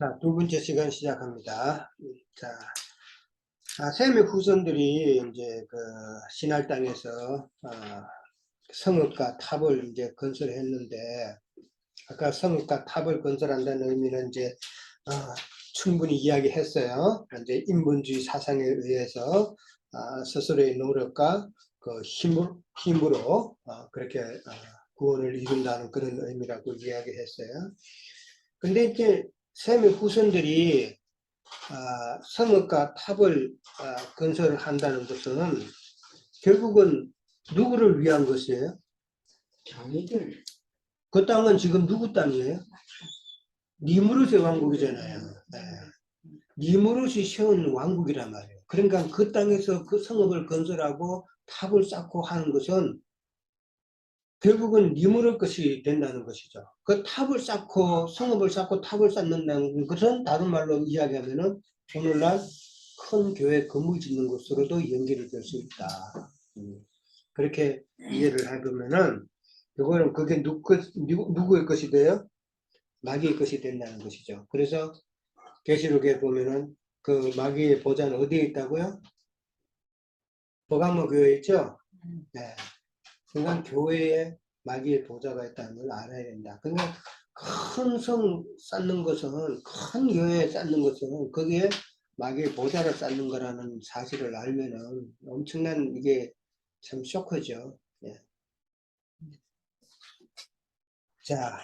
자, 두 번째 시간 시작합니다. 자, 셈의 후손들이 이제 그 신할 땅에서 성읍과 탑을 이제 건설했는데, 아까 성읍과 탑을 건설한다는 의미는 이제 충분히 이야기했어요. 이제 인본주의 사상에 의해서 스스로의 노력과 그 힘으로 그렇게 구원을 이룬다는 그런 의미라고 이야기했어요. 근데 이제 셈의 후손들이 성읍과 탑을 건설한다는 것은 결국은 누구를 위한 것이에요? 자기들. 그 땅은 지금 누구 땅이에요? 니무롯의 왕국이잖아요. 네. 니무롯이 세운 왕국이란 말이에요. 그러니까 그 땅에서 그 성읍을 건설하고 탑을 쌓고 하는 것은 결국은 니무롯 것이 된다는 것이죠. 그 탑을 쌓고 성읍을 쌓고 탑을 쌓는다는 것은 다른 말로 이야기하면은 오늘날 큰 교회 건물 짓는 것으로도 연결이 될 수 있다. 그렇게 이해를 해보면은 그거는 그게 누구의 것이 돼요? 마귀의 것이 된다는 것이죠. 그래서 계시록에 보면은 그 마귀의 보좌는 어디에 있다고요? 버가모 교회에 있죠? 네. 그러니까 교회에 마귀의 보좌가 있다는 걸 알아야 된다. 그러니까 큰 성 쌓는 것은, 큰 교회 쌓는 것은 거기에 마귀의 보좌를 쌓는 거라는 사실을 알면은 엄청난 이게 참 쇼크죠. 예. 자,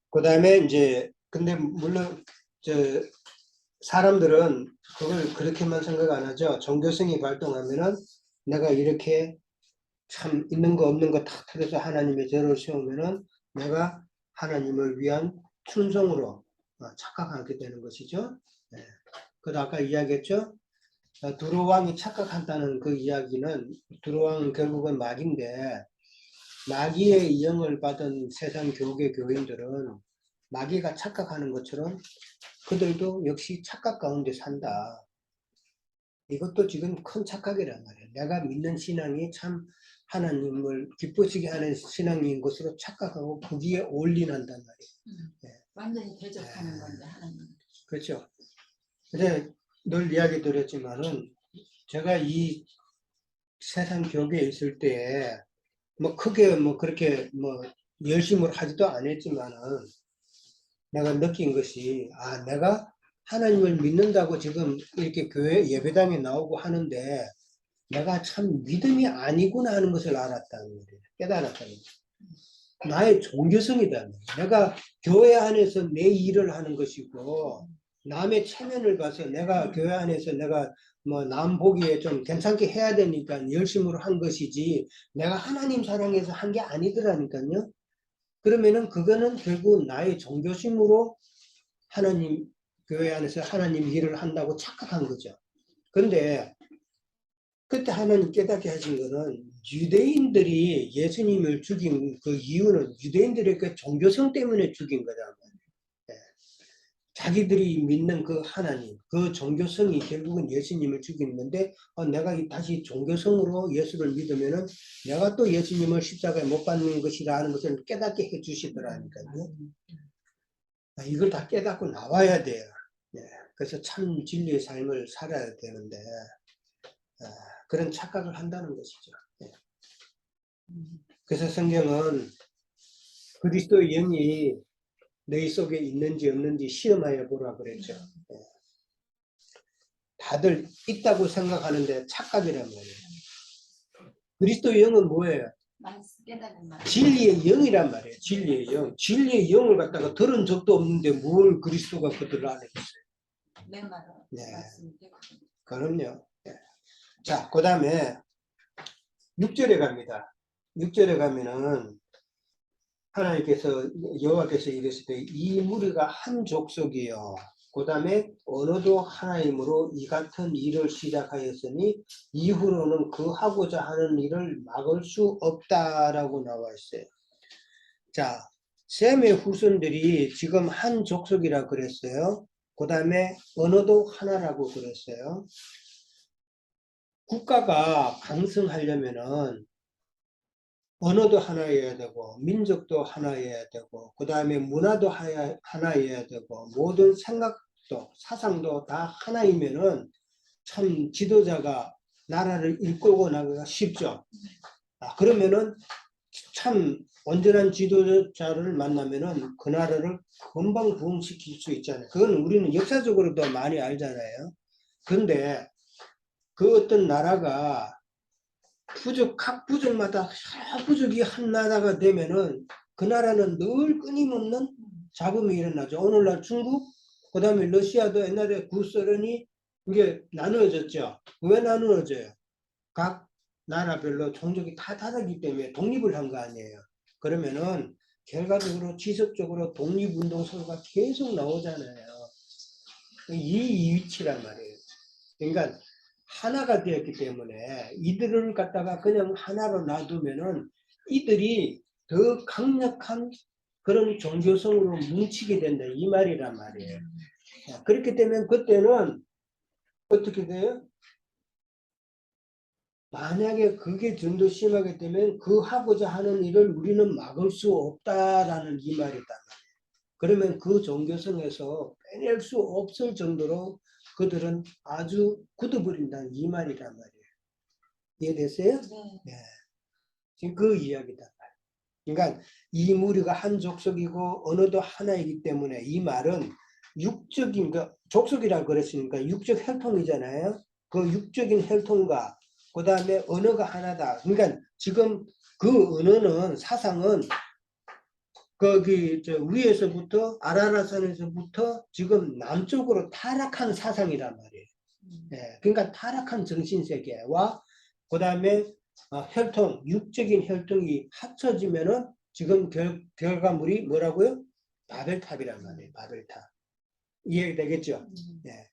그 다음에 이제, 근데 물론, 사람들은 그걸 그렇게만 생각 안 하죠. 종교성이 발동하면은 내가 이렇게 참 있는 거 없는 거 다 털어서 하나님의 죄를 세우면은 내가 하나님을 위한 충성으로 착각하게 되는 것이죠. 네. 그래도 아까 이야기했죠. 두로왕이 착각한다는 그 이야기는 두로왕은 결국은 마귀인데 마귀의 영을 받은 세상 교계 교인들은 마귀가 착각하는 것처럼 그들도 역시 착각 가운데 산다. 이것도 지금 큰 착각이란 말이에요. 내가 믿는 신앙이 참 하나님을 기쁘시게 하는 신앙인 것으로 착각하고 거기에 올인한단 말이에요. 네. 완전히 대적하는 건데 하나님. 그렇죠. 근데 늘 이야기 드렸지만은 제가 이 세상 교계에 있을 때에 뭐 크게 뭐 그렇게 뭐 열심을 하지도 않았지만은 내가 느낀 것이 내가 하나님을 믿는다고 지금 이렇게 교회 예배당에 나오고 하는데 내가 참 믿음이 아니구나 하는 것을 알았다는 거예요. 깨달았다는 거예요. 나의 종교성이다. 내가 교회 안에서 내 일을 하는 것이고 남의 체면을 봐서 내가 교회 안에서 내가 뭐 남 보기에 좀 괜찮게 해야 되니까 열심으로 한 것이지 내가 하나님 사랑해서 한 게 아니더라니까요. 그러면은 그거는 결국 나의 종교심으로 하나님 교회 안에서 하나님 일을 한다고 착각한 거죠. 그런데 그때 하나님 깨닫게 하신 거는 유대인들이 예수님을 죽인 그 이유는 유대인들의 그 종교성 때문에 죽인 거다. 예. 자기들이 믿는 그 하나님, 그 종교성이 결국은 예수님을 죽이는데 내가 다시 종교성으로 예수를 믿으면은 내가 또 예수님을 십자가에 못 박는 것이라 하는 것을 깨닫게 해 주시더라니까요. 이걸 다 깨닫고 나와야 돼요. 예. 그래서 참 진리의 삶을 살아야 되는데 그런 착각을 한다는 것이죠. 예. 그래서 성경은 그리스도의 영이 너희 속에 있는지 없는지 시험하여 보라 그랬죠. 예. 다들 있다고 생각하는데 착각이란 말이에요. 그리스도의 영은 뭐예요? 진리의 영이란 말이에요. 진리의 영. 진리의 영을 갖다가 들은 적도 없는데 뭘 그리스도가 그들을 안 해줬어요. 내 말은. 네. 그럼요. 네. 자, 그 다음에 6절에 갑니다. 6절에 가면은 하나님께서 여호와께서 이르시되 이 무리가 한 족속이요. 그 다음에 언어도 하나님으로 이 같은 일을 시작하였으니 이후로는 그 하고자 하는 일을 막을 수 없다라고 나와 있어요. 자, 셈의 후손들이 지금 한 족속이라 그랬어요. 그 다음에 언어도 하나라고 그랬어요. 국가가 강성하려면은 언어도 하나여야 되고 민족도 하나여야 되고 그 다음에 문화도 하나여야 되고 모든 생각도 사상도 다 하나이면은 참 지도자가 나라를 이끌고 나가기가 쉽죠. 그러면은 참 온전한 지도자를 만나면은 그 나라를 금방 부흥시킬 수 있잖아요. 그건 우리는 역사적으로도 많이 알잖아요. 그런데 그 어떤 나라가 각 부족마다 여러 부족이 한 나라가 되면은 그 나라는 늘 끊임없는 잡음이 일어나죠. 오늘날 중국, 그 다음에 러시아도 옛날에 구소련이 이게 나누어졌죠. 왜 나누어져요? 각 나라별로 종족이 다 다르기 때문에 독립을 한 거 아니에요. 그러면은 결과적으로 지속적으로 독립운동서가 계속 나오잖아요. 이 위치란 말이에요. 그러니까 하나가 되었기 때문에 이들을 갖다가 그냥 하나로 놔두면은 이들이 더 강력한 그런 종교성으로 뭉치게 된다 이 말이란 말이에요. 그렇기 때문에 그때는 어떻게 돼요? 만약에 그게 좀 더 심하게 되면 그 하고자 하는 일을 우리는 막을 수 없다라는 이 말이다. 그러면 그 종교성에서 빼낼 수 없을 정도로 그들은 아주 굳어버린다는 이 말이란 말이에요. 이해됐어요? 네. 지금 그 이야기다. 그러니까 이 무리가 한 족속이고 언어도 하나이기 때문에 이 말은 육적인 족속이라고 그랬으니까 육적 혈통이잖아요. 그 육적인 혈통과 그 다음에 언어가 하나다. 그러니까 지금 그 언어는 사상은 거기 저 위에서부터 아라라산에서부터 지금 남쪽으로 타락한 사상이란 말이에요. 예, 그러니까 타락한 정신세계와 그 다음에 혈통, 육적인 혈통이 합쳐지면은 지금 결과물이 뭐라고요? 바벨탑이란 말이에요. 바벨탑. 이해되겠죠? 예.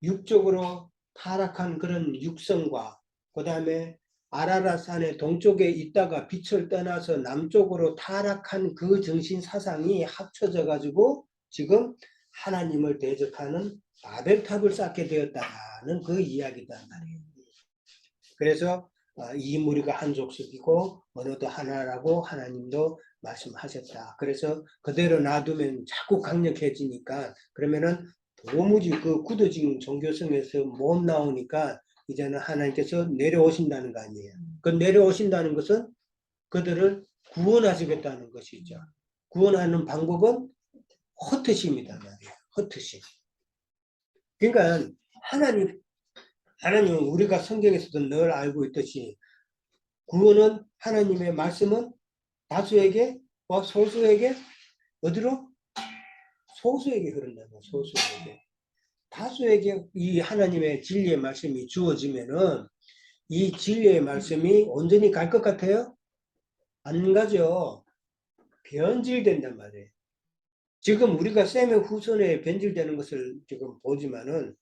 육적으로 타락한 그런 육성과 그 다음에 아라라산의 동쪽에 있다가 빛을 떠나서 남쪽으로 타락한 그 정신 사상이 합쳐져 가지고 지금 하나님을 대적하는 바벨탑을 쌓게 되었다는 그 이야기단 말이에요. 그래서 이 무리가 한 족속이고 언어도 하나라고 하나님도 말씀하셨다. 그래서 그대로 놔두면 자꾸 강력해지니까 그러면은 도무지 그 굳어진 종교성에서 못 나오니까 이제는 하나님께서 내려오신다는 거 아니에요. 그 내려오신다는 것은 그들을 구원하시겠다는 것이죠. 구원하는 방법은 헛되심이단 말이에요. 헛되심. 그러니까 하나님은 우리가 성경에서도 늘 알고 있듯이 구원은 하나님의 말씀은 다수에게 소수에게 어디로? 소수에게 흐른다는 거예요. 소수에게. 다수에게 이 하나님의 진리의 말씀이 주어지면은 이 진리의 말씀이 온전히 갈 것 같아요? 안 가죠. 변질된단 말이에요. 지금 우리가 셈의 후손에 변질되는 것을 지금 보지만은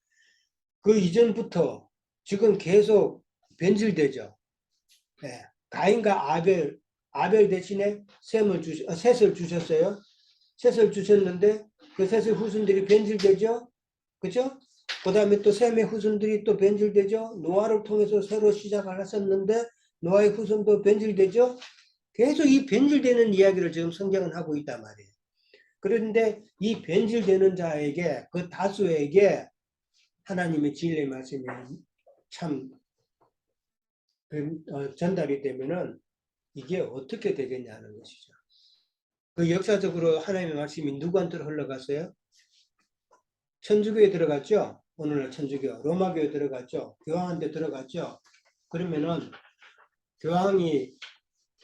그 이전부터 지금 계속 변질되죠. 네. 가인과 아벨 대신에 셋을 주셨어요. 셋을 주셨는데 그 셋의 후손들이 변질되죠. 그죠? 그 다음에 또 셈의 후손들이 또 변질되죠. 노아를 통해서 새로 시작을 하셨는데 노아의 후손도 변질되죠. 계속 이 변질되는 이야기를 지금 성경은 하고 있단 말이에요. 그런데 이 변질되는 자에게 그 다수에게 하나님의 진리의 말씀이 참 전달이 되면은 이게 어떻게 되겠냐는 것이죠. 그 역사적으로 하나님의 말씀이 누구한테 흘러갔어요? 천주교에 들어갔죠. 오늘날 천주교, 로마교에 들어갔죠. 교황한테 들어갔죠. 그러면은 교황이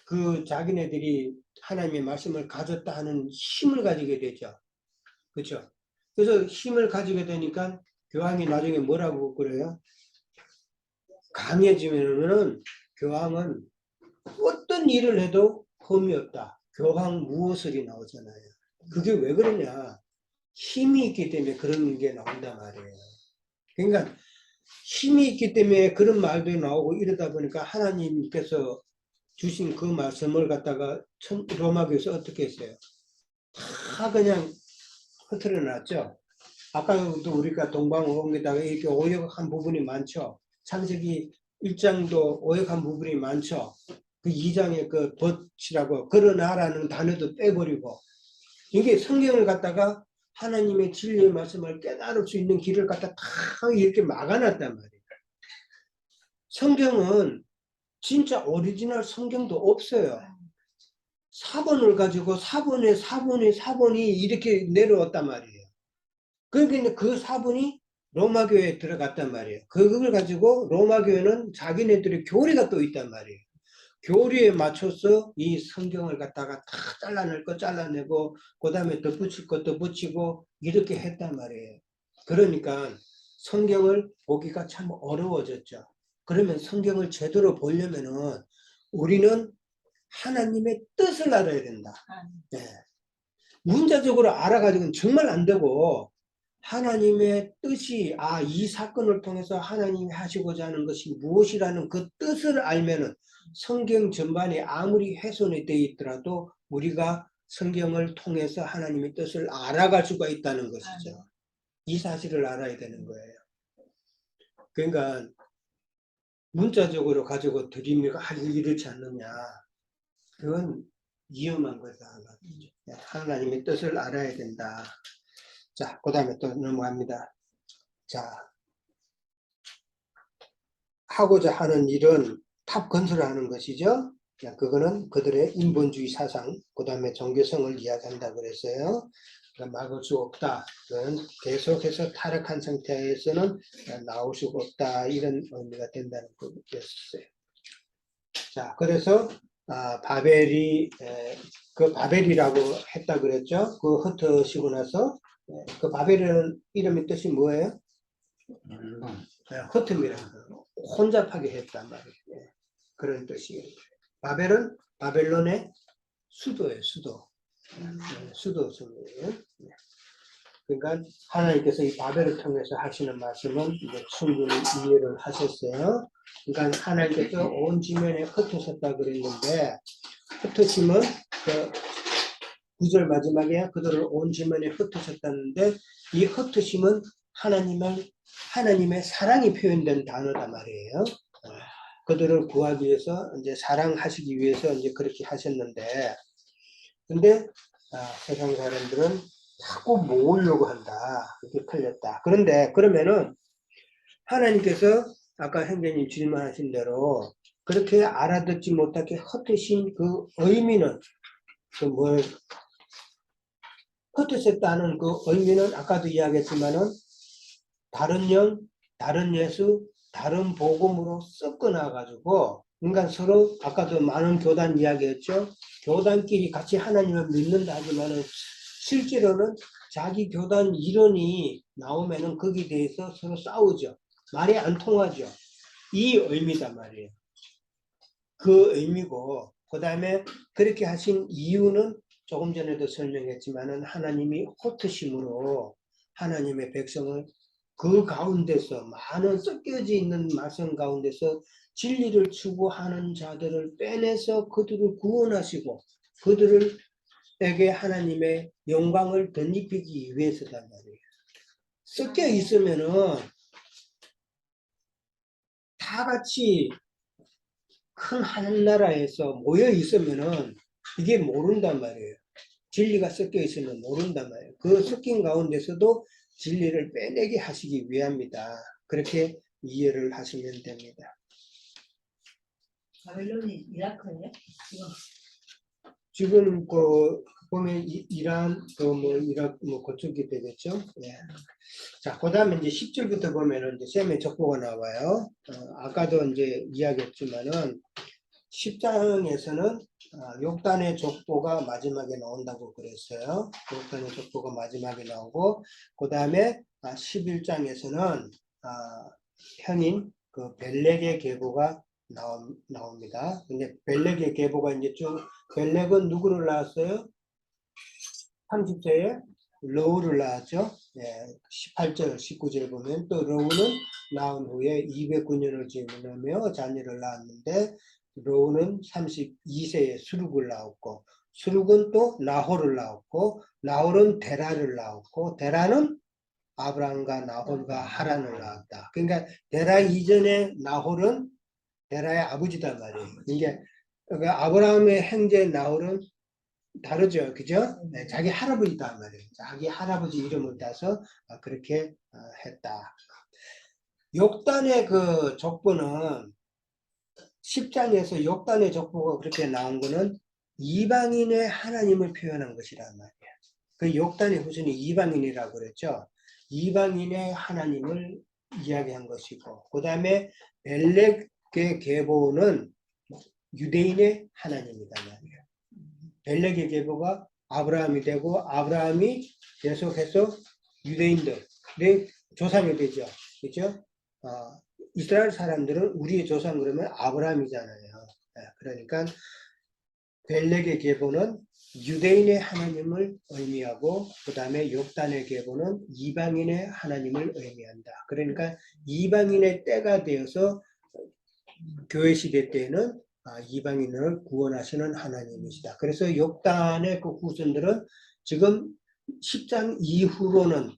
그 자기네들이 하나님의 말씀을 가졌다 하는 힘을 가지게 되죠. 그렇죠? 그래서 힘을 가지게 되니까 교황이 나중에 뭐라고 그래요? 강해지면은 교황은 어떤 일을 해도 흠이 없다. 교황 무엇을이 나오잖아요. 그게 왜 그러냐? 힘이 있기 때문에 그런 게 나온단 말이에요. 그러니까 힘이 있기 때문에 그런 말도 나오고 이러다 보니까 하나님께서 주신 그 말씀을 갖다가 로마교에서 어떻게 했어요? 다 그냥 흐트러 놨죠. 아까도 우리가 동방오공에다가 이렇게 오역한 부분이 많죠. 창세기 1장도 오역한 부분이 많죠. 그 2장의 그 벗이라고 그러나라는 단어도 빼버리고 이게 성경을 갖다가 하나님의 진리의 말씀을 깨달을 수 있는 길을 갖다 다 이렇게 막아놨단 말이에요. 성경은 진짜 오리지널 성경도 없어요. 사본을 가지고 사본이 이렇게 내려왔단 말이에요. 그러니까 그 사본이 로마교회에 들어갔단 말이에요. 그걸 가지고 로마교회는 자기네들의 교리가 또 있단 말이에요. 교리에 맞춰서 이 성경을 갖다가 다 잘라낼 거 잘라내고 그 다음에 덧붙일 거 덧붙이고 이렇게 했단 말이에요. 그러니까 성경을 보기가 참 어려워졌죠. 그러면 성경을 제대로 보려면은 우리는 하나님의 뜻을 알아야 된다. 네. 문자적으로 알아가지고는 정말 안 되고 하나님의 뜻이 이 사건을 통해서 하나님이 하시고자 하는 것이 무엇이라는 그 뜻을 알면은 성경 전반이 아무리 훼손이 되어 있더라도 우리가 성경을 통해서 하나님의 뜻을 알아갈 수가 있다는 것이죠. 이 사실을 알아야 되는 거예요. 그러니까 문자적으로 가지고 드림이가 이렇지 않느냐. 그건 위험한 거다. 하나님의 뜻을 알아야 된다. 자, 그 다음에 또 넘어갑니다. 자, 하고자 하는 일은 탑 건설하는 것이죠. 그거는 그들의 인본주의 사상, 그 다음에 종교성을 이야기한다 그랬어요. 막을 수 없다. 그건 계속해서 타락한 상태에서는 나올 수가 없다. 이런 의미가 된다는 거였어요. 자, 그래서 바벨이 그 바벨이라고 했다 그랬죠. 그 흩어지고 나서 그 바벨은 이름의 뜻이 뭐예요? 흩음이라는 거. 혼잡하게 했단 말이에요. 그런 뜻이에요. 바벨은 바벨론의 수도예요. 수도. 수도성이에요. 그러니까 하나님께서 이 바벨을 통해서 하시는 말씀은 이제 충분히 이해를 하셨어요. 그러니까 하나님께서 온 지면에 흩으셨다 그랬는데 흩으심은 그 9절 마지막에 그들을 온 지면에 흩으셨다는데 이 흩으심은 하나님의 사랑이 표현된 단어단 말이에요. 그들을 구하기 위해서 이제 사랑하시기 위해서 이제 그렇게 하셨는데 근데 세상 사람들은 자꾸 모으려고 한다. 그렇게 틀렸다. 그런데 그러면은 하나님께서 아까 형제님 질문하신 대로 그렇게 알아듣지 못하게 흩으신 그 의미는 그 흩으셨다는 그 의미는 아까도 이야기했지만은 다른 영, 다른 예수, 다른 복음으로 섞어놔 가지고 그러니까 서로 아까도 많은 교단 이야기했죠. 교단끼리 같이 하나님을 믿는다 하지만은 실제로는 자기 교단 이론이 나오면은 거기에 대해서 서로 싸우죠. 말이 안 통하죠. 이 의미단 말이에요. 그 의미고 그 다음에 그렇게 하신 이유는 조금 전에도 설명했지만은 하나님이 흩으심으로 하나님의 백성을 그 가운데서 많은 섞여져 있는 말씀 가운데서 진리를 추구하는 자들을 빼내서 그들을 구원하시고 그들에게 하나님의 영광을 덧입히기 위해서단 말이에요. 섞여 있으면은 다 같이 큰 하나라에서 모여 있으면은 이게 모른단 말이에요. 진리가 섞여 있으면 모른단 말이에요. 그 섞인 가운데서도 진리를 빼내게 하시기 위함이다. 그렇게 이해를 하시면 됩니다. 바벨론이 이라크예요? 지금 그 보면 이란 이라크 그쪽이 되겠죠. 네. 자, 그다음에 이제 10절부터 보면은 이제 셈의 족보가 나와요. 아까도 이제 이야기했지만은 10장에서는 욕단의 족보가 마지막에 나온다고 그랬어요. 욕단의 족보가 마지막에 나오고 그 다음에 11장에서는 형인 그 벨렉의 계보가 나옵니다. 근데 벨렉의 계보가 이제 쭉 벨렉은 누구를 낳았어요? 30절에 러우를 낳았죠. 18절, 19절 보면 또 러우는 낳은 후에 209년을 지내며 자녀를 낳았는데 러우는 32세에 수룩을 낳았고 수룩은 또 나홀을 낳았고 나홀은 데라를 낳았고 데라는 아브라함과 나홀과 하란을 낳았다. 그러니까 데라 이전에 나홀은 데라의 아버지단 말이에요. 이게 그러니까 아브라함의 행제 나홀은 다르죠. 그죠? 네, 자기 할아버지다 말이에요. 자기 할아버지 이름을 따서 그렇게 했다. 욕단의 그 족보는 10장에서 욕단의 족보가 그렇게 나온 거는 이방인의 하나님을 표현한 것이란 말이에요. 그 욕단의 후손이 이방인이라고 그랬죠. 이방인의 하나님을 이야기한 것이고, 그 다음에 벨렉의 계보는 유대인의 하나님이다 말이에요. 벨렉의 계보가 아브라함이 되고, 아브라함이 계속해서 유대인들의 조상이 되죠. 그죠? 이스라엘 사람들은 우리의 조상 그러면 아브라함이잖아요. 그러니까 벨렉의 계보는 유대인의 하나님을 의미하고 그 다음에 욕단의 계보는 이방인의 하나님을 의미한다. 그러니까 이방인의 때가 되어서 교회 시대 때에는 이방인을 구원하시는 하나님이시다. 그래서 욕단의 그 후손들은 지금 10장 이후로는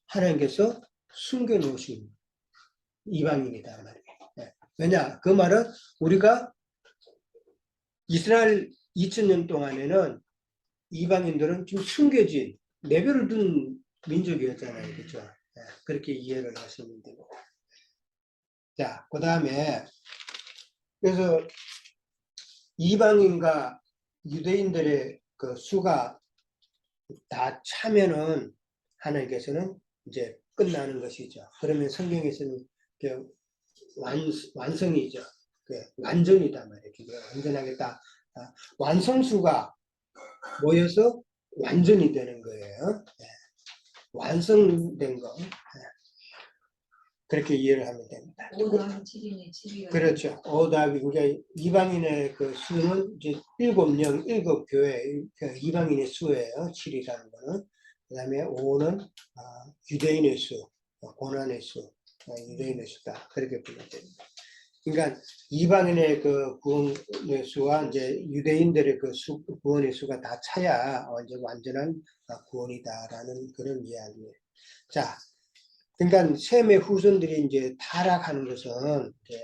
하나님께서 숨겨놓으신 이방인이다 말이에요. 왜냐? 그 말은 우리가 이스라엘 2000년 동안에는 이방인들은 좀 숨겨진 내버려 둔 민족이었잖아요. 그렇죠? 그렇게 이해를 하시면 됩니다. 자, 그 다음에 그래서 이방인과 유대인들의 그 수가 다 차면은 하나님께서는 이제 끝나는 것이죠. 그러면 성경에서는 완성이죠. 완전이다 말이에요. 완전하겠다. 완성수가 모여서 완전이 되는 거예요. 완성된 거. 그렇게 이해를 하면 됩니다. 5 더하기 7이네. 7이요. 그렇죠. 5 더하기, 그러니까 이방인의 그 수는 이제 7명, 7교회, 이방인의 수예요. 7이라는 거는. 그 다음에 5는 유대인의 수, 고난의 수, 유대인의 수다. 그렇게 보면 됩니다. 그러니까 이방인의 그 구원의 수와 이제 유대인들의 그 구원의 수가 다 차야 이제 완전한 구원이다라는 그런 이야기예요. 자, 그러니까 셈의 후손들이 이제 타락하는 것은 이제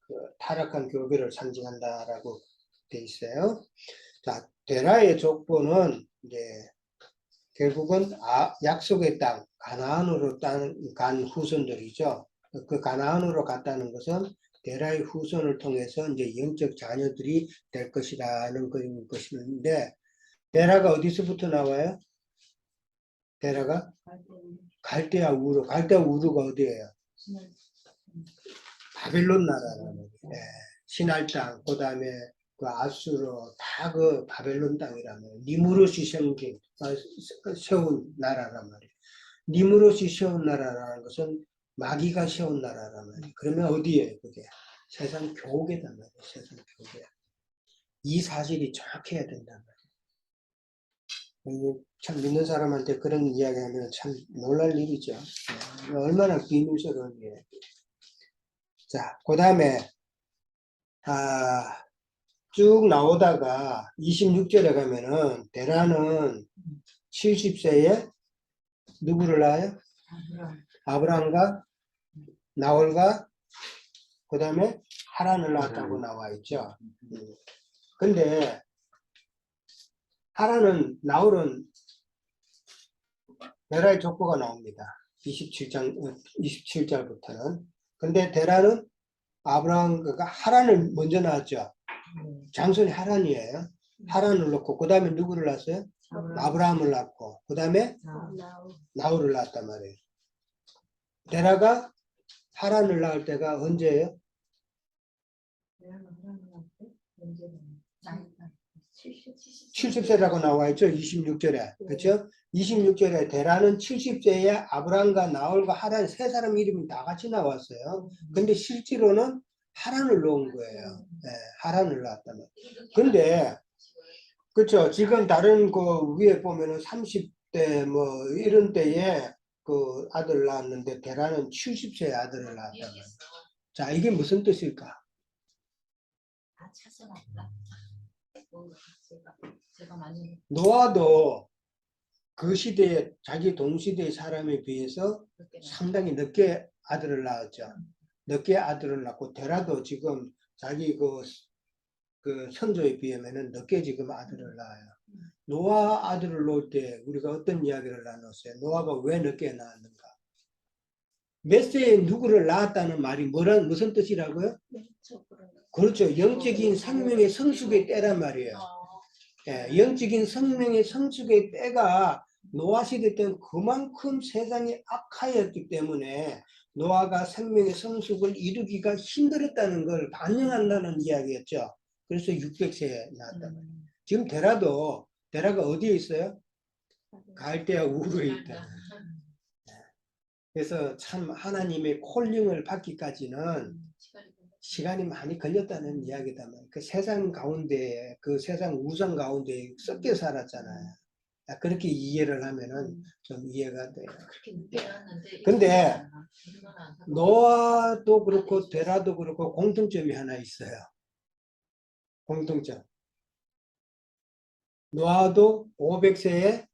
그 타락한 교회를 상징한다라고 돼 있어요. 자, 데라의 족보는 이제 결국은 약속의 땅 가나안으로 간 후손들이죠. 그 가나안으로 갔다는 것은 데라의 후손을 통해서 이제 영적 자녀들이 될 것이라는 것인데, 데라가 어디서부터 나와요? 데라가 갈대아 우르. 갈대아 우르가 어디예요? 바벨론 나라라는 거예요. 신할 땅, 그 다음에 그 아수르, 다 그 바벨론 땅이라면 니무롯이 세운 나라란 말이에요. 니무롯이 세운 나라라는 것은 마귀가 세운 나라란 말이에요. 그러면 어디에 그게? 세상 교계단 말이에요. 세상 교계. 이 사실이 정확해야 된단 말이에요. 참 믿는 사람한테 그런 이야기하면 참 놀랄 일이죠. 얼마나 비밀스러운 일이에요. 자, 그 다음에 쭉 나오다가 26절에 가면은 데라는 70세에 누구를 낳아요? 아브라함과 나홀과 그 다음에 하란을 낳았다고 나와 있죠. 근데 하란은 나홀은 데라의 족보가 나옵니다. 27절부터는. 근데 데라는 아브라함, 그러니까 하란을 먼저 낳았죠. 장손이 하란이에요. 하란을 낳고 그 다음에 누구를 낳았어요? 아브라함을 낳고 그 다음에 나홀을 낳았단 말이에요. 데라가 하란을 낳을 때가 언제예요? 70세라고 나와 있죠. 26절에. 그렇죠? 26절에 데라는 70세에 아브라함과 나홀과 하란 세 사람 이름이 다 같이 나왔어요. 근데 실제로는 하란을 놓은 거예요. 하란을 낳았단 말이에요. 근데 그렇죠. 지금 다른 그 위에 보면은 30대 뭐 이런 때에 그 아들을 낳았는데 데라는 70세에 아들을 낳았단 말이에요. 자, 이게 무슨 뜻일까? 노아도 그 시대에 자기 동시대의 사람에 비해서 상당히 늦게 아들을 낳았죠. 늦게 아들을 낳고 데라도 지금 자기 그 그 선조에 비하면은 늦게 지금 아들을 낳아요. 노아 아들을 놓을 때 우리가 어떤 이야기를 나눴어요? 노아가 왜 늦게 낳았는가? 메세에 누구를 낳았다는 말이 무슨 뜻이라고요? 그렇죠. 영적인 생명의 성숙의 때란 말이에요. 예, 영적인 생명의 성숙의 때가 노아 시대 때는 그만큼 세상이 악하였기 때문에 노아가 생명의 성숙을 이루기가 힘들었다는 걸 반영한다는 이야기였죠. 그래서 600세에 낳았단 말이에요. 지금 데라가 어디에 있어요? 갈대아 우르에 있다. 그래서 참 하나님의 콜링을 받기까지는 시간이 많이 걸렸다는 이야기다. 그 세상 가운데, 그 세상 우상 가운데 섞여 살았잖아요. 그렇게 이해를 하면은 좀 이해가 돼요. 근데 노아도 그렇고 데라도 그렇고 공통점이 하나 있어요. 공통점. 노아도 500세에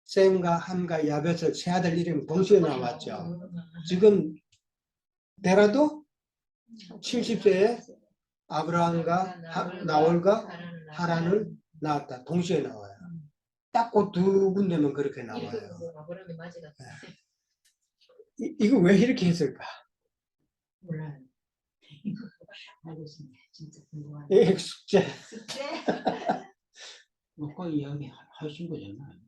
셈과 함과 야벳을 세 아들 이름이 동시에 나왔죠. 지금 데라도 70세에 아브라함과 나홀과 하란을 낳았다. 동시에 나와요. 딱 그 두 군데만 그렇게 나와요. 이거 왜 이렇게 했을까? 몰라요. 알겠습니다. 진짜 궁금하네요. 예, 숙제. 아까 이야기 하신 거잖아요.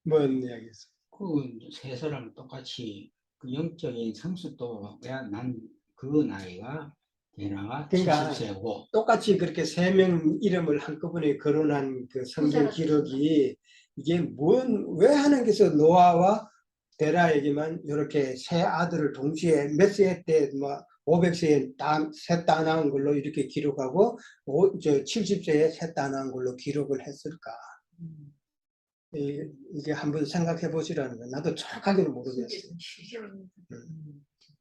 뭔 이야기였어? 그 세 사람 똑같이 그 영적인 성숙도가 난 그 나이가 데라가 그러니까 70세고 똑같이 그렇게 세 명 이름을 한꺼번에 거론한 그 성경 기록이 이게 왜 하나님께서 노아와 데라에게만 이렇게 세 아들을 동시에 몇 세 때 뭐 500세에 셋 다 낳은 걸로 이렇게 기록하고 70세에 셋 다 낳은 걸로 기록을 했을까? 이게 한번 생각해 보시라는 거예요. 나도 정확하게는 모르겠어요.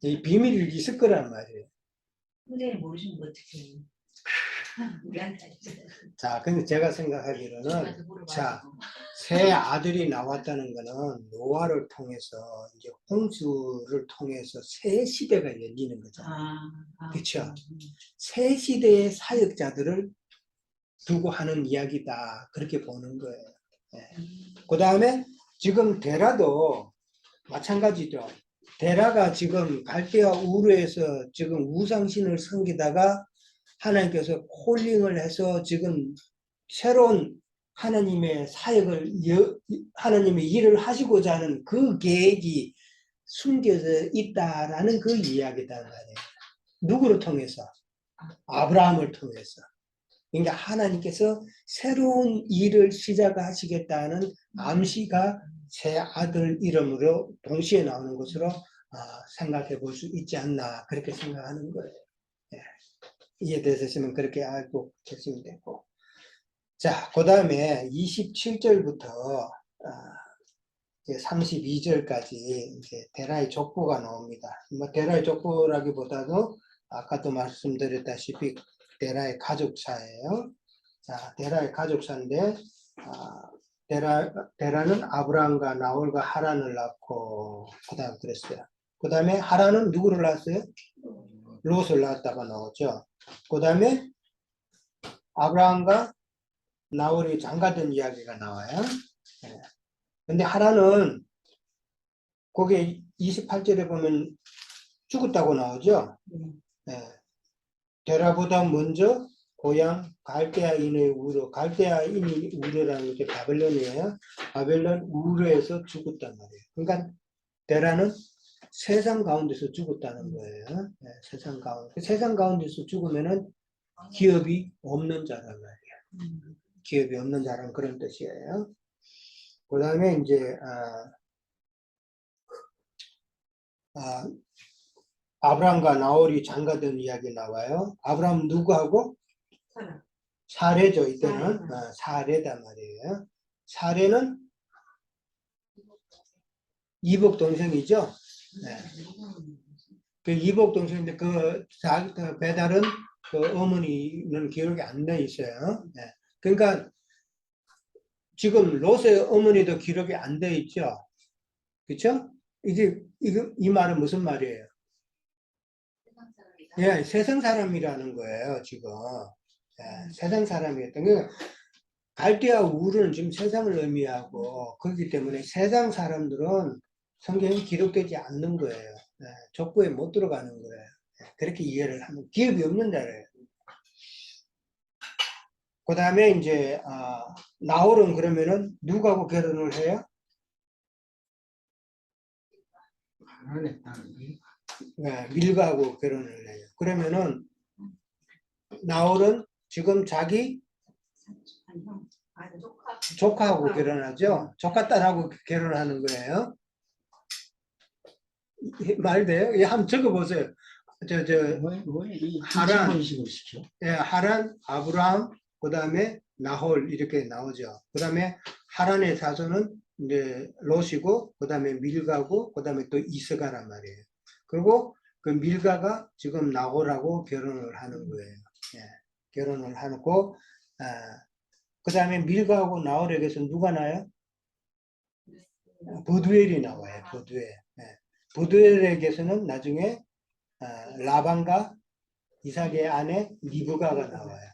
이 비밀이 있을 거란 말이에요. 선생님 모르시면 어떡해요. 우리한테 자, 근데 제가 생각하기로는 자, 새 아들이 나왔다는 거는 노아를 통해서 이제 홍수를 통해서 새 시대가 열리는 거잖아요. 그렇죠? 새 시대의 사역자들을 두고 하는 이야기다. 그렇게 보는 거예요. 그 다음에 지금 데라도 마찬가지죠. 데라가 지금 갈대아 우르에서 지금 우상신을 섬기다가 하나님께서 콜링을 해서 지금 새로운 하나님의 사역을 하나님의 일을 하시고자 하는 그 계획이 숨겨져 있다라는 그 이야기다 말이에요. 누구를 통해서? 아브라함을 통해서. 그러니까 하나님께서 새로운 일을 시작하시겠다는 암시가 새 아들 이름으로 동시에 나오는 것으로 생각해 볼 수 있지 않나 그렇게 생각하는 거예요. 예. 이해되셨으면 그렇게 알고 계시면 되고. 자, 그 다음에 27절부터 32절까지 이제 데라의 족보가 나옵니다. 뭐 데라의 족보라기보다도 아까도 말씀드렸다시피 데라의 가족사예요. 자, 데라의 가족사인데 데라는 아브라함과 나홀과 하란을 낳고 그다음 그랬어요. 그 다음에 하란은 누구를 낳았어요? 롯을 낳았다가 나오죠. 그 다음에 아브라함과 나홀이 장가든 이야기가 나와요. 근데 하란은 거기에 28절에 보면 죽었다고 나오죠. 데라보다 먼저 고향 갈대아인의 우르, 갈대아인이 우르라는 게 바벨론이에요. 바벨론 우르에서 죽었단 말이에요. 그러니까 데라는 세상 가운데서 죽었다는 거예요. 세상 가운데. 세상 가운데서 죽으면은 기업이 없는 자란 말이에요. 기업이 없는 자란 그런 뜻이에요. 그 다음에 이제 아브라함과 나홀이 장가든 이야기 나와요. 아브라함 누구하고? 사레죠. 이때는 사레다 말이에요. 사레는 이복 동생이죠. 그 이복 동생인데 그 배달은 그 어머니는 기억이 안 나 있어요. 그러니까 지금 롯의 어머니도 기록이 안 돼 있죠. 그렇죠? 이 말은 무슨 말이에요? 예, 세상 사람이라는 거예요, 지금. 세상 사람이었던 게 갈대와 우르는 지금 세상을 의미하고 그렇기 때문에 세상 사람들은 성경에 기록되지 않는 거예요. 족보에 못 들어가는 거예요. 그렇게 이해를 하면 기업이 없는 자래요. 그 다음에 이제 나홀은 그러면은 누구하고 결혼을 해요? 하나님의 딸이 밀가하고 결혼을 해요. 그러면은 나홀은 지금 자기 아니, 형. 아니, 조카. 조카하고 결혼하죠. 조카 딸하고 결혼하는 거예요. 말 돼요? 예, 한번 적어보세요. 왜이 하란. 기본식을 시켜? 하란, 아브라함, 그 다음에 나홀 이렇게 나오죠. 그 다음에 하란의 자손은 이제 롯이고, 그 다음에 밀가고, 그 다음에 또 이스가란 말이에요. 그리고 그 밀가가 지금 나홀하고 결혼을 하는 거예요. 결혼을 하고, 그 다음에 밀가하고 나홀에게서 누가 나요? 버두엘이 나와요. 버두엘. 버두엘에게서는 나중에 라반과 이삭의 아내 리브가가 나와요.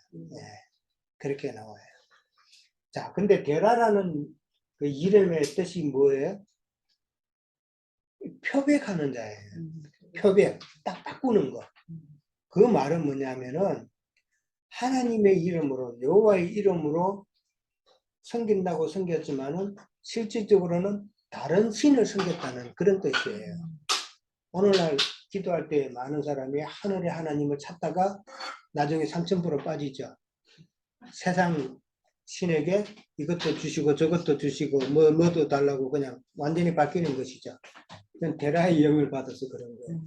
그렇게 나와요. 자, 근데 데라라는 그 이름의 뜻이 뭐예요? 표백하는 자예요. 표백, 딱 바꾸는 거. 그 말은 뭐냐면은 하나님의 이름으로 여호와의 이름으로 섬긴다고 섬겼지만은 실질적으로는 다른 신을 섬겼다는 그런 뜻이에요. 오늘날 기도할 때 많은 사람이 하늘의 하나님을 찾다가 나중에 삼천포로 빠지죠. 세상 신에게 이것도 주시고 저것도 주시고 뭐도 달라고 그냥 완전히 바뀌는 것이죠. 그건 데라의 영을 받아서 그런 거예요.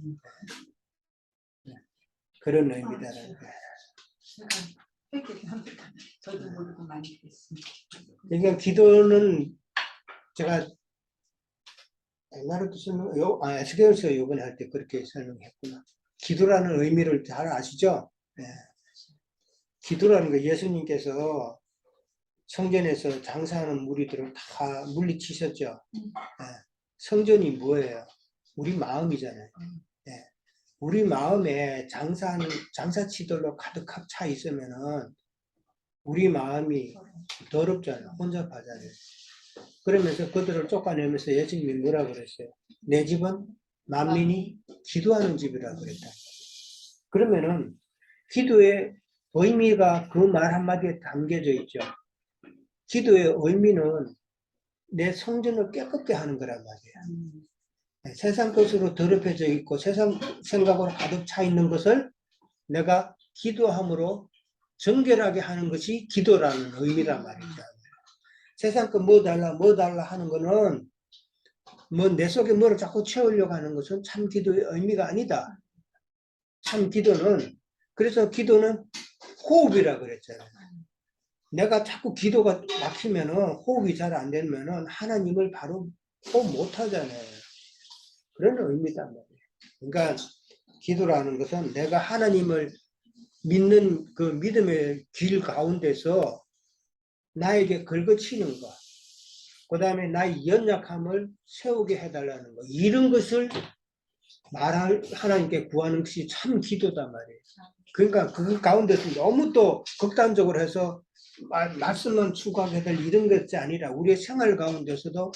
그런 의미다라는 거예요. 획기를 합니다. 저도 모르고 많이 됐습니다. 그러니까 기도는 제가 옛날에도 에스겔서 이번에 할 때 그렇게 설명했구나. 기도라는 의미를 잘 아시죠? 기도라는 거 예수님께서 성전에서 장사하는 무리들을 다 물리치셨죠. 성전이 뭐예요? 우리 마음이잖아요. 우리 마음에 장사치들로 가득 차 있으면은 우리 마음이 더럽잖아요. 혼잡하잖아요. 그러면서 그들을 쫓아내면서 예수님이 뭐라 그랬어요? 내 집은 만민이 기도하는 집이라 그랬다. 그러면은 기도의 의미가 그 말 한마디에 담겨져 있죠. 기도의 의미는 내 성전을 깨끗게 하는 거란 말이에요. 세상 것으로 더럽혀져 있고 세상 생각으로 가득 차 있는 것을 내가 기도함으로 정결하게 하는 것이 기도라는 의미란 말이죠. 세상 거 뭐 달라 하는 거는 뭐 내 속에 뭐를 자꾸 채우려고 하는 것은 참 기도의 의미가 아니다. 참 기도는 그래서 기도는 호흡이라 그랬잖아요. 내가 자꾸 기도가 막히면은 호흡이 잘 안 되면은 하나님을 바로 호흡 못 하잖아요. 그런 의미단 말이에요. 그러니까 기도라는 것은 내가 하나님을 믿는 그 믿음의 길 가운데서 나에게 긁어치는 것, 그 다음에 나의 연약함을 세우게 해달라는 것, 이런 것을 하나님께 구하는 것이 참 기도단 말이에요. 그러니까 그 가운데서 너무 또 극단적으로 해서 말씀만 추구하게 될 이런 것이 아니라 우리의 생활 가운데서도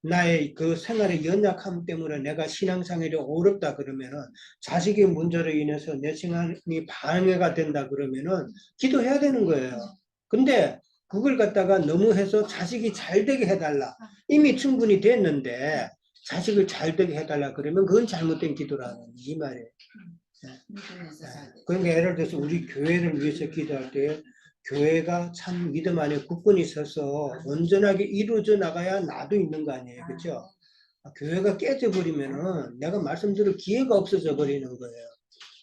나의 그 생활의 연약함 때문에 내가 신앙생활이 어렵다 그러면은 자식의 문제로 인해서 내 신앙이 방해가 된다 그러면은 기도해야 되는 거예요. 근데 그걸 갖다가 너무 해서 자식이 잘 되게 해달라. 이미 충분히 됐는데 자식을 잘 되게 해달라 그러면 그건 잘못된 기도라는 이 말이에요. 그러니까 예를 들어서 우리 교회를 위해서 기도할 때 교회가 참 믿음 안에 굳건히 서서 온전하게 이루어져 나가야 나도 있는 거 아니에요. 그렇죠? 교회가 깨져버리면은 내가 말씀 들을 기회가 없어져 버리는 거예요.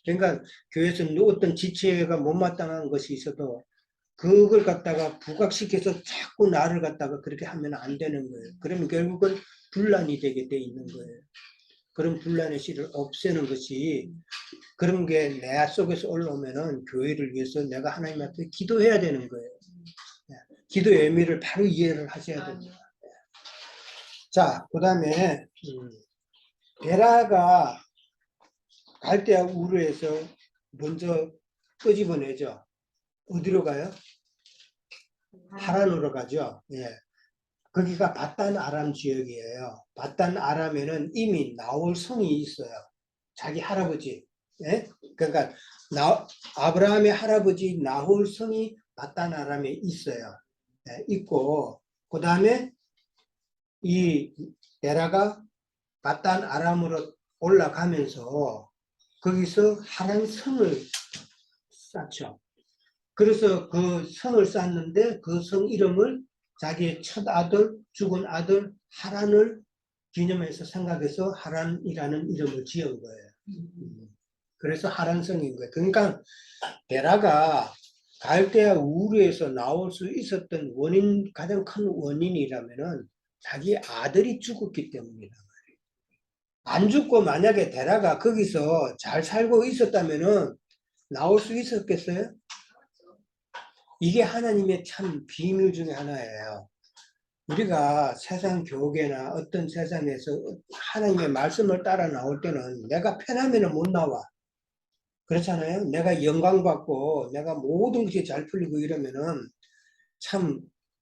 그러니까 교회에서 어떤 지체가 못마땅한 것이 있어도 그걸 갖다가 부각시켜서 자꾸 나를 갖다가 그렇게 하면 안 되는 거예요. 그러면 결국은 분란이 되게 돼 있는 거예요. 그런 분란의 씨를 없애는 것이 그런 게 내 속에서 올라오면은 교회를 위해서 내가 하나님 앞에 기도해야 되는 거예요. 기도의 의미를 바로 이해를 하셔야 됩니다. 자, 그 다음에 데라가 갈대아 우르에서 먼저 끄집어내죠. 어디로 가요? 하란으로 가죠. 예. 거기가 바단 아람 지역이에요. 바단 아람에는 이미 나홀 성이 있어요. 자기 할아버지. 예? 그러니까 아브라함의 할아버지 나홀 성이 바단 아람에 있어요. 예, 있고 그 다음에 이 데라가 바단 아람으로 올라가면서 거기서 하란 성을 쌓죠. 그래서 그 성을 쌓는데 그 성 이름을 자기의 첫 아들, 죽은 아들 하란을 기념해서 생각해서 하란이라는 이름을 지은 거예요. 그래서 하란성인 거예요. 그러니까 데라가 갈대아 우르에서 나올 수 있었던 원인, 가장 큰 원인이라면은 자기 아들이 죽었기 때문이다. 안 죽고 만약에 데라가 거기서 잘 살고 있었다면은 나올 수 있었겠어요? 이게 하나님의 참 비밀 중에 하나예요. 우리가 세상 교계나 어떤 세상에서 하나님의 말씀을 따라 나올 때는 내가 편하면 못 나와. 그렇잖아요. 내가 영광받고 내가 모든 것이 잘 풀리고 이러면은 참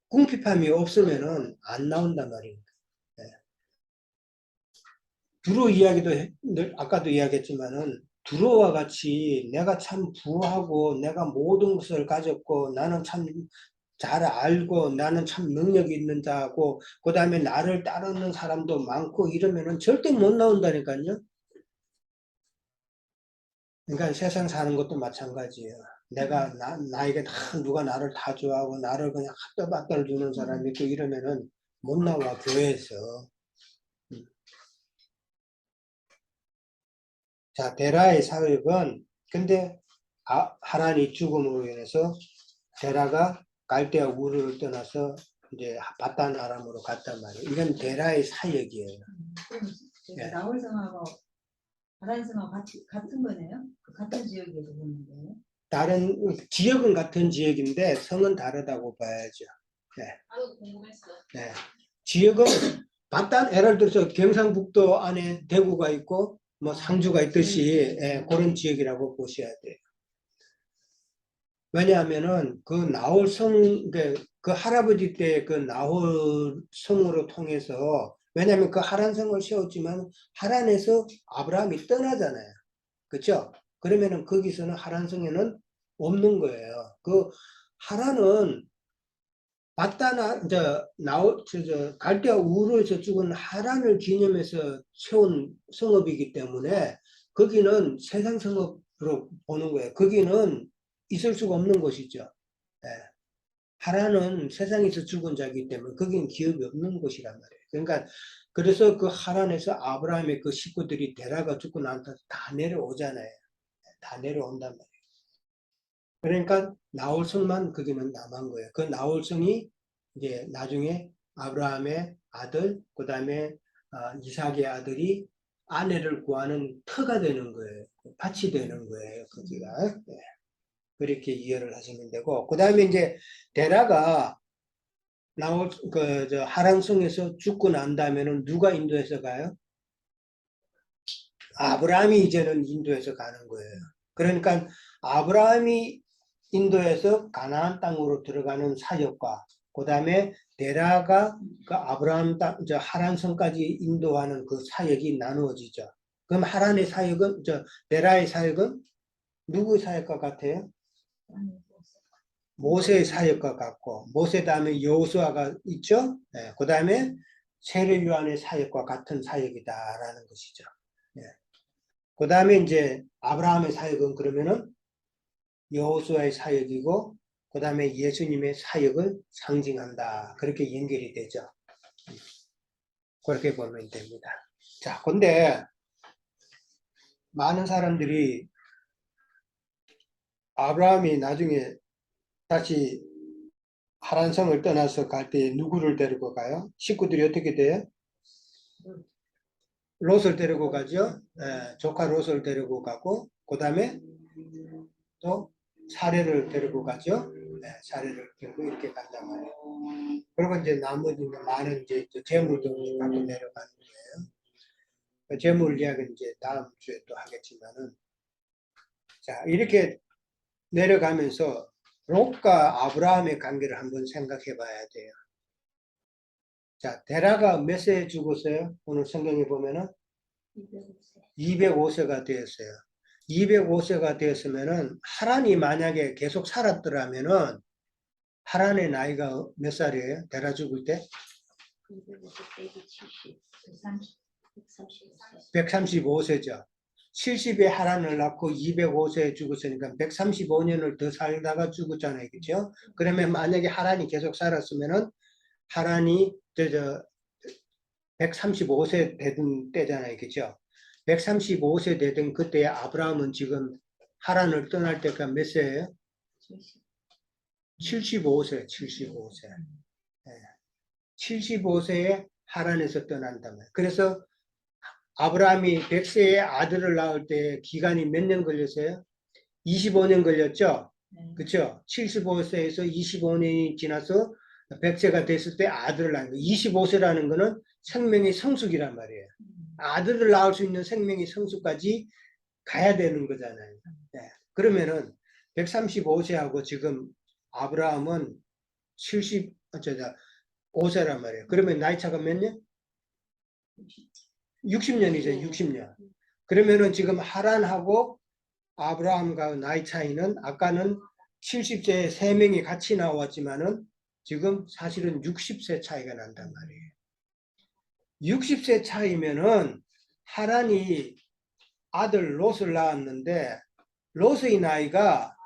궁핍함이 없으면은 안 나온단 말입니다. 예. 두로 이야기도 아까도 이야기했지만은 두로와 같이 내가 참 부하고 내가 모든 것을 가졌고 나는 참 잘 알고 나는 참 능력이 있는 자고 그 다음에 나를 따르는 사람도 많고 이러면은 절대 못 나온다니까요. 그러니까 세상 사는 것도 마찬가지예요. 내가 나에게 다 누가 나를 다 좋아하고 나를 그냥 핫도바다를 주는 사람이 있고 이러면은 못 나와 교회에서. 자, 데라의 사역은 근데 하란이 죽음으로 인해서 데라가 갈대아 우르를 떠나서 이제 바단 아람으로 갔단 말이에요. 이건 데라의 사역이에요. 그럼 예. 나홀성하고 바란성하고 같은 거네요? 같은 지역에서 보는 거예요? 다른 지역은 같은 지역인데 성은 다르다고 봐야죠. 네. 나도 궁금했어. 네. 지역은 바단 예를 들어서 경상북도 안에 대구가 있고 뭐 상주가 있듯이 예, 그런 지역이라고 보셔야 돼요. 왜냐하면은 그 나홀 성, 그 할아버지 때 그 나홀 성으로 통해서 왜냐하면 그 하란 성을 세웠지만 하란에서 아브라함이 떠나잖아요. 그렇죠? 그러면은 거기서는 하란 성에는 없는 거예요. 그 하란은 바다나 이제 갈대아 우르에서 죽은 하란을 기념해서 세운 성읍이기 때문에 거기는 세상 성읍으로 보는 거예요. 거기는 있을 수가 없는 곳이죠. 예. 하란은 세상에서 죽은 자이기 때문에 거기는 기업이 없는 곳이란 말이에요. 그러니까 그래서 그 하란에서 아브라함의 그 식구들이 데라가 죽고 나서 다 내려오잖아요. 다 내려온단 말이에요. 그러니까 나홀성만 거기는 남은 거예요. 그 나홀성이 이제 나중에 아브라함의 아들, 그 다음에 이삭의 아들이 아내를 구하는 터가 되는 거예요. 밭이 되는 거예요. 거기가. 네. 그렇게 이해를 하시면 되고, 그 다음에 이제 데라가 하란성에서 죽고 난 다음에는 누가 인도해서 가요? 아브라함이 이제는 인도해서 가는 거예요. 그러니까 아브라함이 인도에서 가나안 땅으로 들어가는 사역과 그 다음에 데라가 그 아브라함 땅, 하란성까지 인도하는 그 사역이 나누어지죠. 그럼 하란의 사역은, 데라의 사역은 누구 사역과 같아요? 모세의 사역과 같고, 모세 다음에 여호수아가 있죠? 네, 그 다음에 세례 요한의 사역과 같은 사역이다라는 것이죠. 네. 그 다음에 이제 아브라함의 사역은 그러면은 여호수아의 사역이고 그 다음에 예수님의 사역을 상징한다. 그렇게 연결이 되죠. 그렇게 보면 됩니다. 자, 근데 많은 사람들이 아브라함이 나중에 다시 하란성을 떠나서 갈 때 누구를 데리고 가요? 식구들이 어떻게 돼요? 롯을 데리고 가죠. 예, 조카 롯을 데리고 가고 그 다음에 또 사례를 데리고 가죠. 네, 사례를 들고 이렇게 간단 말이에요. 그리고 이제 나머지 많은 이제 재물도 갖고 내려가는 거예요. 그 재물 이야기는 이제 다음 주에 또 하겠지만은 자 이렇게 내려가면서 롯과 아브라함의 관계를 한번 생각해 봐야 돼요. 자, 데라가 몇 세에 죽었어요? 오늘 성경에 보면은 205세가 되었어요. 205세가 되었으면은 하란이 만약에 계속 살았더라면은 하란의 나이가 몇 살이에요? 데라 죽을 때? 135세죠. 70에 하란을 낳고 205세에 죽었으니까 135년을 더 살다가 죽었잖아요. 그죠? 그러면 만약에 하란이 계속 살았으면은 하란이 135세 되던 때잖아요. 그죠? 135세 되던 그때 아브라함은 지금 하란을 떠날 때가 몇 세예요? 75세, 75세. 75세에 하란에서 떠난다 말이에요. 그래서 아브라함이 100세에 아들을 낳을 때 기간이 몇 년 걸렸어요? 25년 걸렸죠? 그렇죠? 75세에서 25년이 지나서 100세가 됐을 때 아들을 낳은 거예요. 25세라는 거는 생명의 성숙이란 말이에요. 아들을 낳을 수 있는 생명의 성숙까지 가야 되는 거잖아요. 네. 그러면은 135세하고 지금 아브라함은 75세란 말이에요. 그러면 나이 차가 몇 년? 60년이죠. 60년. 그러면은 지금 하란하고 아브라함과 나이 차이는 아까는 70세에 3명이 같이 나왔지만은 지금 사실은 60세 차이가 난단 말이에요. 60세 차이면은 하란이 아들 롯을 낳았는데 롯의 나이가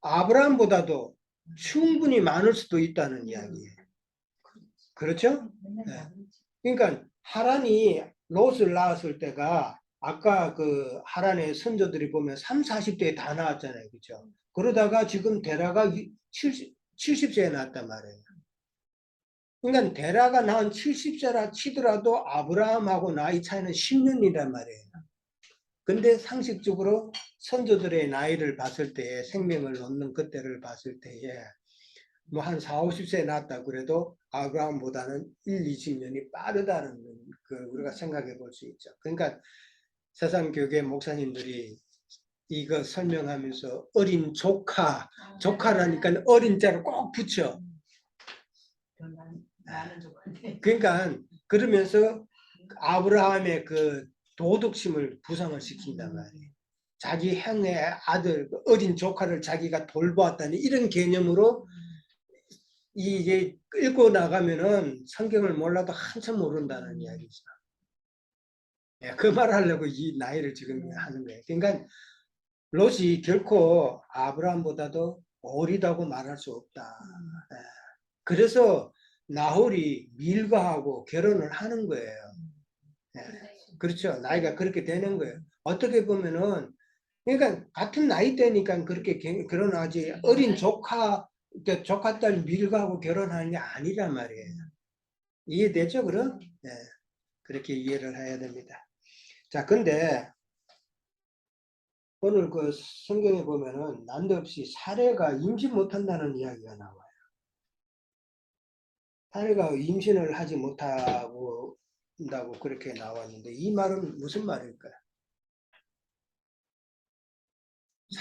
아브라함보다도 충분히 많을 수도 있다는 이야기예요. 그렇죠? 네. 그러니까 하란이 롯을 낳았을 때가 아까 그 하란의 선조들이 보면 3, 40대에 다 나왔잖아요. 그죠? 그러다가 지금 데라가 70세에 낳았단 말이에요. 그러니까 데라가 낳은 70세라 치더라도 아브라함하고 나이 차이는 10년이란 말이에요. 근데 상식적으로 선조들의 나이를 봤을 때에 생명을 놓는 그때를 봤을 때에 뭐 한 4, 50세 낳았다 그래도 아브라함보다는 1, 20년이 빠르다는 그 우리가 생각해 볼 수 있죠. 그러니까 세상 교계 목사님들이 이거 설명하면서 어린 조카라니까 어린 자를 꼭 붙여. 그러니까 그러면서 아브라함의 그 도덕심을 부상을 시킨단 말이에요. 자기 형의 아들 어린 조카를 자기가 돌보았다니 이런 개념으로 이게 끌고 나가면은 성경을 몰라도 한참 모른다는 이야기죠. 그 말하려고 이 나이를 지금 하는 거예요. 그러니까 롯이 결코 아브라함보다도 어리다고 말할 수 없다. 그래서 나홀이 밀가하고 결혼을 하는 거예요. 그렇죠. 나이가 그렇게 되는 거예요. 어떻게 보면은 그러니까 같은 나이대니까 그렇게 결혼하지 어린 조카 딸 밀가하고 결혼하는 게 아니란 말이에요. 이해되죠, 그럼? 네. 그렇게 이해를 해야 됩니다. 자, 근데 오늘 그 성경에 보면은 난데없이 사례가 임신 못한다는 이야기가 나와요. 사례가 임신을 하지 못하고 한다고 그렇게 나왔는데 이 말은 무슨 말일까요?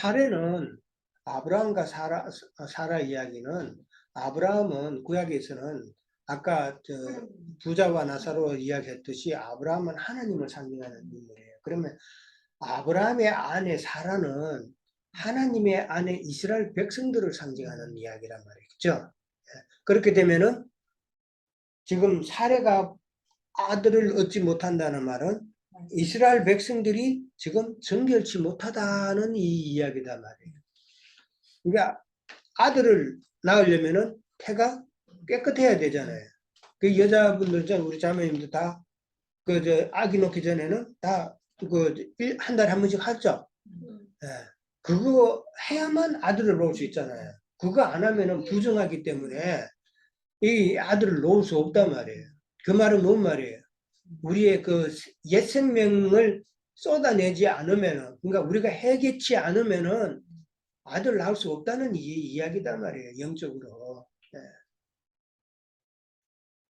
사례는 아브라함과 사라 이야기는 아브라함은 구약에서는 아까 부자와 나사로 이야기했듯이 아브라함은 하나님을 상징하는 인물이에요. 그러면 아브라함의 아내 사라는 하나님의 아내 이스라엘 백성들을 상징하는 이야기란 말이죠. 그렇게 되면은 지금 사례가 아들을 얻지 못한다는 말은 이스라엘 백성들이 지금 정결치 못하다는 이 이야기단 말이에요. 그러니까 아들을 낳으려면은 태가 깨끗해야 되잖아요. 그 여자분들, 우리 자매님들 다, 아기 놓기 전에는 다, 한 달에 한 번씩 하죠. 예. 그거 해야만 아들을 놓을 수 있잖아요. 그거 안 하면은 부정하기 때문에 이 아들을 놓을 수 없단 말이에요. 그 말은 뭔 말이에요? 우리의 그 옛 생명을 쏟아내지 않으면은, 그러니까 우리가 해결치 않으면은 아들 낳을 수 없다는 이야기단 말이에요. 영적으로. 예.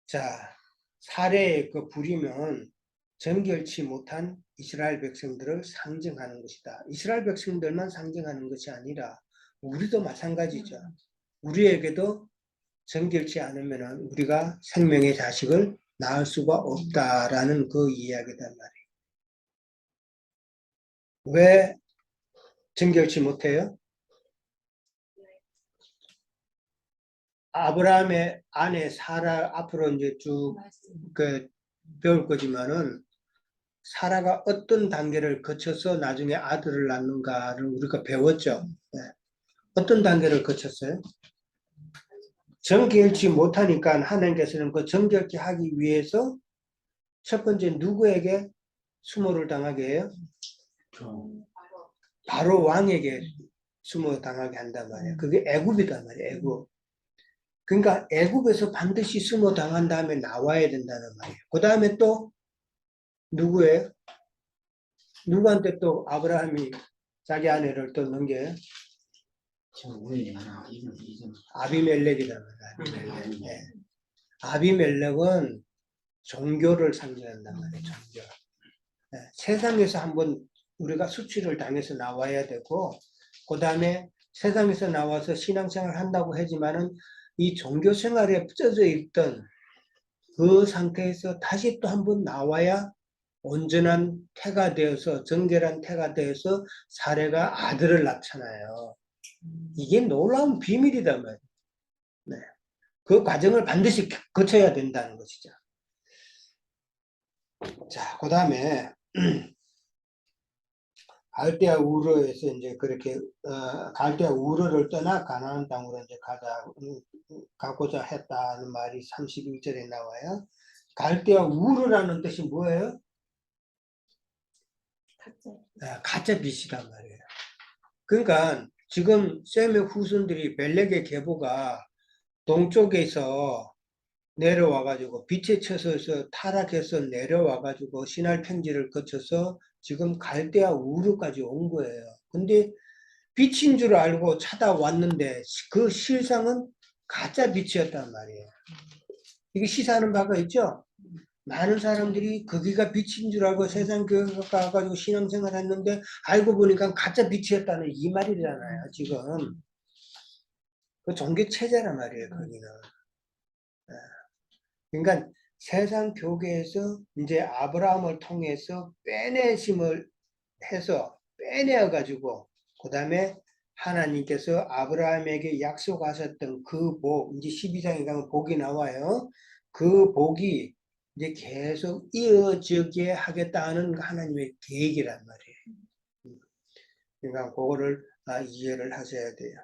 자, 사례의 그 부리면 정결치 못한 이스라엘 백성들을 상징하는 것이다. 이스라엘 백성들만 상징하는 것이 아니라 우리도 마찬가지죠. 우리에게도 정결치 않으면 우리가 생명의 자식을 낳을 수가 없다라는 그 이야기단 말이에요. 왜 정결치 못해요? 아브라함의 아내 사라 앞으로 이제 쭉 배울 거지만은 사라가 어떤 단계를 거쳐서 나중에 아들을 낳는가를 우리가 배웠죠. 네. 어떤 단계를 거쳤어요? 정결치 못하니까 하나님께서는 그 정결케 하기 위해서 첫 번째 누구에게 수모를 당하게 해요? 바로 왕에게 수모 당하게 한단 말이에요. 그게 애굽이단 말이에요. 애굽. 그러니까 애굽에서 반드시 수모 당한 다음에 나와야 된다는 말이에요. 그 다음에 또 누구예요? 누구한테 또 아브라함이 자기 아내를 또 넘겨요? 아비멜렉이란 말이에요. 아비멜렉. 네. 아비멜렉은 종교를 상징한단 말이에요. 종교. 네. 세상에서 한번 우리가 수치를 당해서 나와야 되고, 그 다음에 세상에서 나와서 신앙생활 한다고 하지만은 이 종교 생활에 붙여져 있던 그 상태에서 다시 또 한번 나와야 온전한 태가 되어서 정결한 태가 되어서 사례가 아들을 낳잖아요. 이게 놀라운 비밀이단 말이에요. 네. 그 과정을 반드시 거쳐야 된다는 것이죠. 자, 그 다음에 갈대아 우르에서 이제 그렇게 갈대아 우르를 떠나 가나안 땅으로 이제 가고자 했다는 말이 31절에 나와요. 갈대아 우르라는 뜻이 뭐예요? 가짜 빛이란 말이에요. 그러니까 지금 셈의 후손들이 멜렉의 계보가 동쪽에서 내려와가지고 빛의 처소에서 타락해서 내려와가지고 신할 평지를 거쳐서 지금 갈대아 우르까지 온 거예요. 근데 빛인 줄 알고 찾아왔는데 그 실상은 가짜 빛이었단 말이에요. 이게 시사하는 바가 있죠? 많은 사람들이 거기가 빛인 줄 알고 세상 교회 가가지고 신앙생활 했는데 알고 보니까 가짜 빛이었다는 이 말이잖아요, 지금. 그 종교 체제란 말이에요, 거기는. 그러니까 세상 교계에서 이제 아브라함을 통해서 빼내심을 해서 빼내어가지고, 그 다음에 하나님께서 아브라함에게 약속하셨던 그 복, 이제 12장에 가면 복이 나와요. 그 복이 이제 계속 이어지게 하겠다는 하나님의 계획이란 말이에요. 그러니까 그거를 이해를 하셔야 돼요.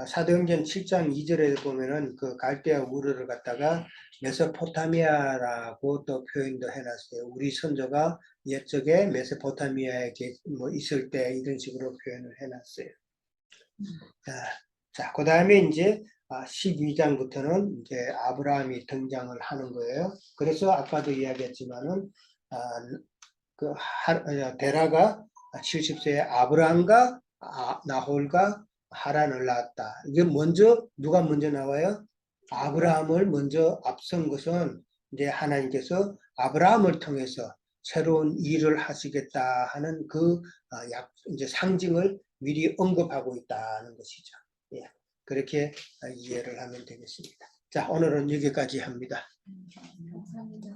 사도행전 7장 2절에 보면은 그 갈대아 우르를 갖다가 메소포타미아라고 또 표현도 해놨어요. 우리 선조가 옛적에 메소포타미아에 있을 때 이런 식으로 표현을 해놨어요. 자, 그 다음에 이제 12장부터는 이제 아브라함이 등장을 하는 거예요. 그래서 아까도 이야기했지만은 데라가 70세에 아브라함과 나홀과 하란을 낳았다. 이게 누가 먼저 나와요? 아브라함을 먼저 앞선 것은 이제 하나님께서 아브라함을 통해서 새로운 일을 하시겠다 하는 이제 상징을 미리 언급하고 있다는 것이죠. 예, 그렇게 이해를 하면 되겠습니다. 자, 오늘은 여기까지 합니다. 감사합니다.